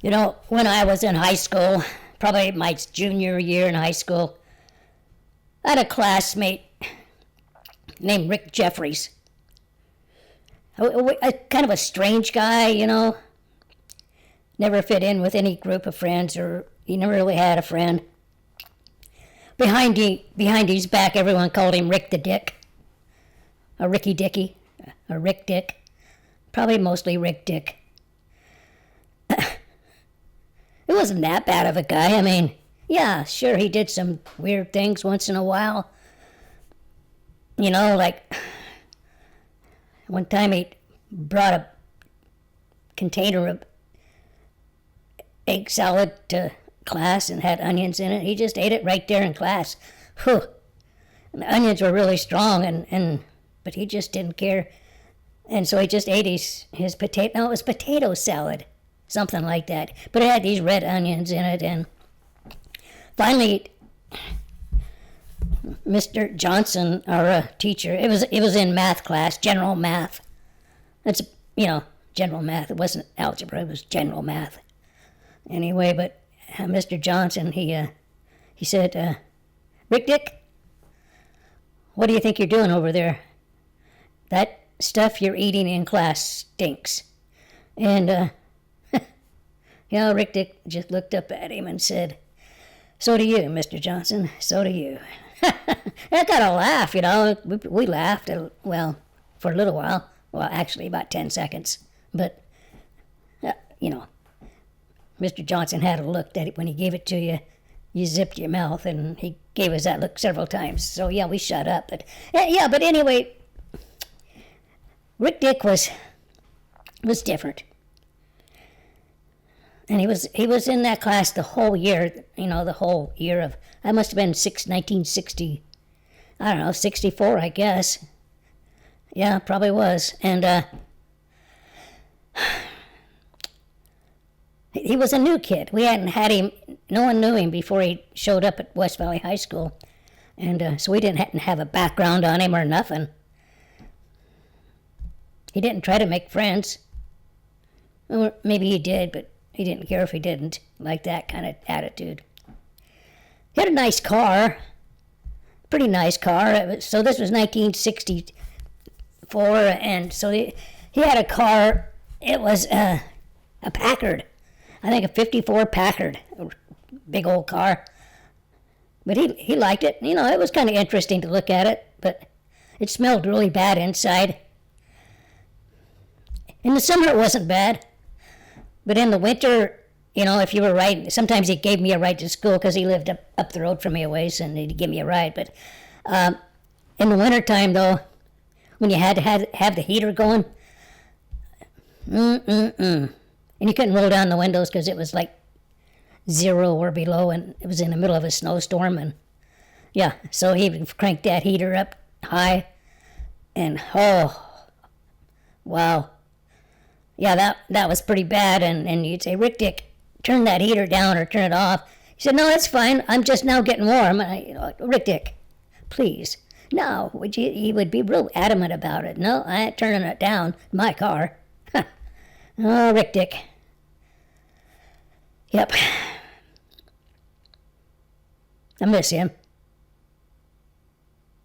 When I was in high school, probably my junior year in high school, I had a classmate named Rick Jeffries. Kind of a strange guy, Never fit in with any group of friends, or he never really had a friend. Behind his back, everyone called him Rick the Dick, or Ricky Dicky, or Rick Dick. Probably mostly Rick Dick. It wasn't that bad of a guy. I mean, yeah, sure, he did some weird things once in a while. Like one time he brought a container of egg salad to class and had onions in it. He just ate it right there in class. Whew. And the onions were really strong, but he just didn't care. And so he just ate his potato. No, it was potato salad, something like that. But it had these red onions in it. And finally, Mr. Johnson, our teacher, it was in math class, general math. That's, general math. It wasn't algebra, it was general math. Anyway, but Mr. Johnson, he said, "RickDick, what do you think you're doing over there? That stuff you're eating in class stinks." And, RickDick just looked up at him and said, "So do you, Mr. Johnson, so do you." That got a laugh, We laughed, for a little while. Well, actually, about 10 seconds. But, Mr. Johnson had a look that when he gave it to you, you zipped your mouth, and he gave us that look several times. So, yeah, we shut up. But anyway, Rick Dick was different. And he was in that class the whole year, the whole year of, I must have been 1960, 64, I guess. Yeah, probably was. And he was a new kid. We hadn't had him, no one knew him before he showed up at West Valley High School. And so we didn't have a background on him or nothing. He didn't try to make friends. Or maybe he did, but he didn't care if he didn't, like that kind of attitude. He had a nice car, pretty nice car. So this was 1964, and so he had a car. It was a Packard, I think a 54 Packard, a big old car. But he liked it. It was kind of interesting to look at it, but it smelled really bad inside. In the summer it wasn't bad, but in the winter, if you were riding, sometimes he gave me a ride to school because he lived up the road from me a ways, and he'd give me a ride. But in the wintertime, though, when you had to have the heater going, and you couldn't roll down the windows because it was like 0 or below, and it was in the middle of a snowstorm, and yeah, so he would crank that heater up high, and oh, wow. Yeah, that was pretty bad, and you'd say, "RickDick, turn that heater down or turn it off." He said, "No, that's fine. I'm just now getting warm." And "RickDick, please." No, he would be real adamant about it. "No, I ain't turning it down. My car." Oh, RickDick. Yep. I miss him.